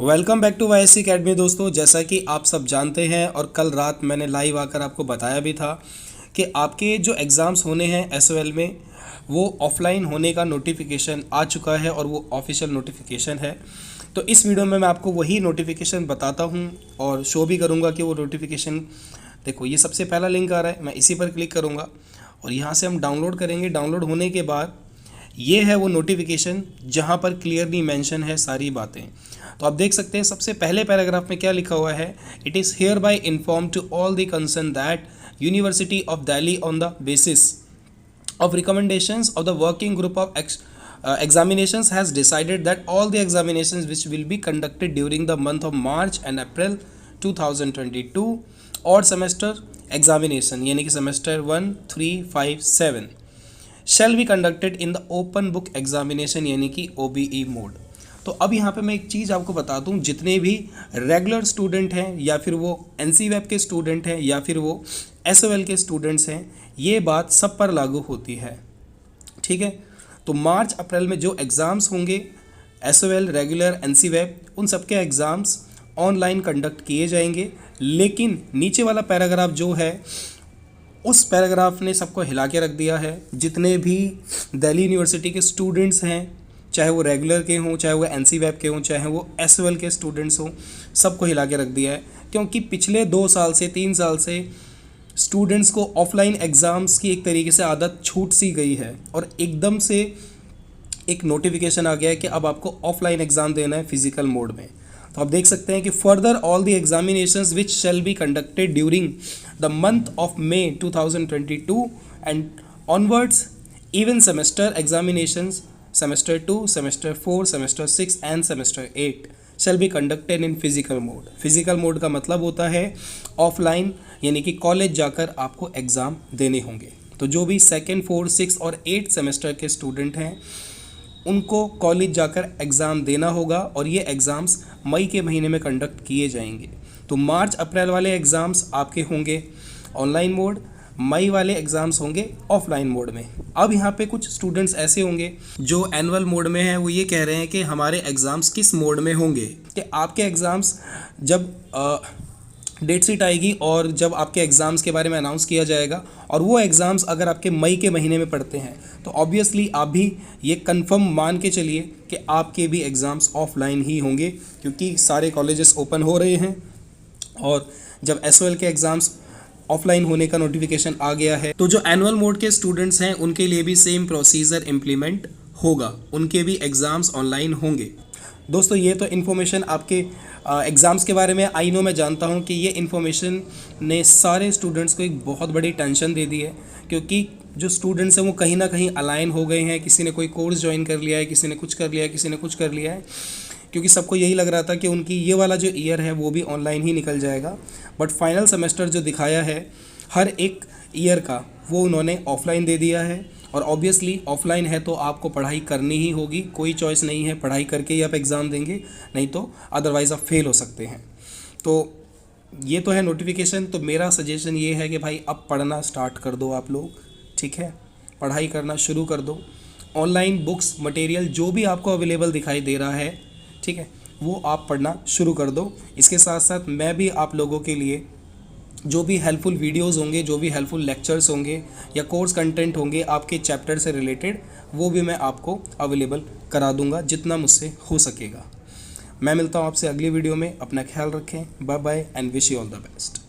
Welcome back to वाईएससी academy दोस्तों। जैसा कि आप सब जानते हैं और कल रात मैंने लाइव आकर आपको बताया भी था कि आपके जो एग्ज़ाम्स होने हैं एसओएल में वो ऑफलाइन होने का नोटिफिकेशन आ चुका है और वो ऑफिशियल नोटिफिकेशन है। तो इस वीडियो में मैं आपको वही नोटिफिकेशन बताता हूँ और शो भी करूँगा कि वो नोटिफिकेशन देखो, ये सबसे पहला लिंक आ रहा है, मैं इसी पर क्लिक करूँगा और यहाँ से हम डाउनलोड करेंगे। डाउनलोड होने के बाद ये है वो नोटिफिकेशन जहाँ पर क्लियरली मेंशन है सारी बातें। तो आप देख सकते हैं सबसे पहले पैराग्राफ में क्या लिखा हुआ है, it is hereby inform to all the concern that university of Delhi on the basis of recommendations of the working group of examinations has decided that all the examinations which will be conducted during the month of March and April 2022 odd semester examination यानी कि semester 1, 3, 5, 7 shall be conducted in the open book examination यानी कि OBE mode। तो अब यहाँ पे मैं एक चीज़ आपको बता दूँ, जितने भी रेगुलर स्टूडेंट हैं या फिर वो NCVEP के स्टूडेंट हैं या फिर वो SOL के स्टूडेंट्स हैं, ये बात सब पर लागू होती है। ठीक है, तो मार्च अप्रैल में जो एग्ज़ाम्स होंगे SOL, रेगुलर, NCVEP, उन सब के एग्ज़ाम्स ऑनलाइन कंडक्ट किए जाएंगे। लेकिन नीचे वाला पैराग्राफ जो है उस पैराग्राफ ने सबको हिला के रख दिया है। जितने भी दिल्ली यूनिवर्सिटी के स्टूडेंट्स हैं, चाहे वो रेगुलर के हों, चाहे वो NCVEP के हों, चाहे वो SOL के स्टूडेंट्स हों, सबको हिला के रख दिया है। क्योंकि पिछले 2 साल से 3 साल से स्टूडेंट्स को ऑफलाइन एग्ज़ाम्स की एक तरीके से आदत छूट सी गई है और एकदम से एक नोटिफिकेशन आ गया है कि अब आपको ऑफलाइन एग्ज़ाम देना है फिजिकल मोड में। तो आप देख सकते हैं कि further all the examinations which shall be conducted during the month of May 2022 and onwards even semester examinations semester 2, semester 4, semester 6 end semester 8 shall be conducted in physical mode. Physical mode का मतलब होता है offline, यानी कि college जाकर आपको exam देने होंगे। तो जो भी 2nd, 4th, 6th और 8th सेमेस्टर के स्टूडेंट हैं उनको कॉलेज जाकर एग्ज़ाम देना होगा और ये एग्ज़ाम्स मई के महीने में कंडक्ट किए जाएंगे। तो मार्च अप्रैल वाले एग्ज़ाम्स आपके होंगे ऑनलाइन मोड, मई वाले एग्ज़ाम्स होंगे ऑफलाइन मोड में। अब यहाँ पे कुछ स्टूडेंट्स ऐसे होंगे जो एनुअल मोड में हैं, वो ये कह रहे हैं कि हमारे एग्ज़ाम्स किस मोड में होंगे, कि आपके एग्ज़ाम्स जब डेट शीट आएगी और जब आपके एग्ज़ाम्स के बारे में अनाउंस किया जाएगा और वो एग्ज़ाम्स अगर आपके मई के महीने में पड़ते हैं तो ऑब्वियसली आप भी ये कंफर्म मान के चलिए कि आपके भी एग्ज़ाम्स ऑफलाइन ही होंगे, क्योंकि सारे कॉलेजेस ओपन हो रहे हैं। और जब SOL के एग्ज़ाम्स ऑफलाइन होने का नोटिफिकेशन आ गया है तो जो एनुअल मोड के स्टूडेंट्स हैं उनके लिए भी सेम प्रोसीजर इम्प्लीमेंट होगा, उनके भी एग्ज़ाम्स ऑनलाइन होंगे। दोस्तों, ये तो इन्फॉर्मेशन आपके एग्ज़ाम्स के बारे में आई नो, मैं जानता हूँ कि ये इन्फॉर्मेशन ने सारे स्टूडेंट्स को एक बहुत बड़ी टेंशन दे दी है, क्योंकि जो स्टूडेंट्स हैं वो कहीं ना कहीं अलाइन हो गए हैं। किसी ने कोई कोर्स ज्वाइन कर लिया है, किसी ने कुछ कर लिया है, किसी ने कुछ कर लिया है, क्योंकि सबको यही लग रहा था कि उनकी ये वाला जो ईयर है वो भी ऑनलाइन ही निकल जाएगा। बट फाइनल सेमेस्टर जो दिखाया है हर एक ईयर का, वो उन्होंने ऑफलाइन दे दिया है। और ऑब्वियसली ऑफलाइन है तो आपको पढ़ाई करनी ही होगी, कोई चॉइस नहीं है, पढ़ाई करके ही आप एग्ज़ाम देंगे, नहीं तो अदरवाइज़ आप फेल हो सकते हैं। तो ये तो है नोटिफिकेशन। तो मेरा सजेशन ये है कि भाई अब पढ़ना स्टार्ट कर दो आप लोग, ठीक है, पढ़ाई करना शुरू कर दो। ऑनलाइन बुक्स मटेरियल जो भी आपको अवेलेबल दिखाई दे रहा है, ठीक है, वो आप पढ़ना शुरू कर दो। इसके साथ साथ मैं भी आप लोगों के लिए जो भी हेल्पफुल वीडियोस होंगे, जो भी हेल्पफुल लेक्चर्स होंगे या कोर्स कंटेंट होंगे आपके चैप्टर से रिलेटेड, वो भी मैं आपको अवेलेबल करा दूंगा जितना मुझसे हो सकेगा। मैं मिलता हूँ आपसे अगली वीडियो में। अपना ख्याल रखें, bye bye and wish you all the best.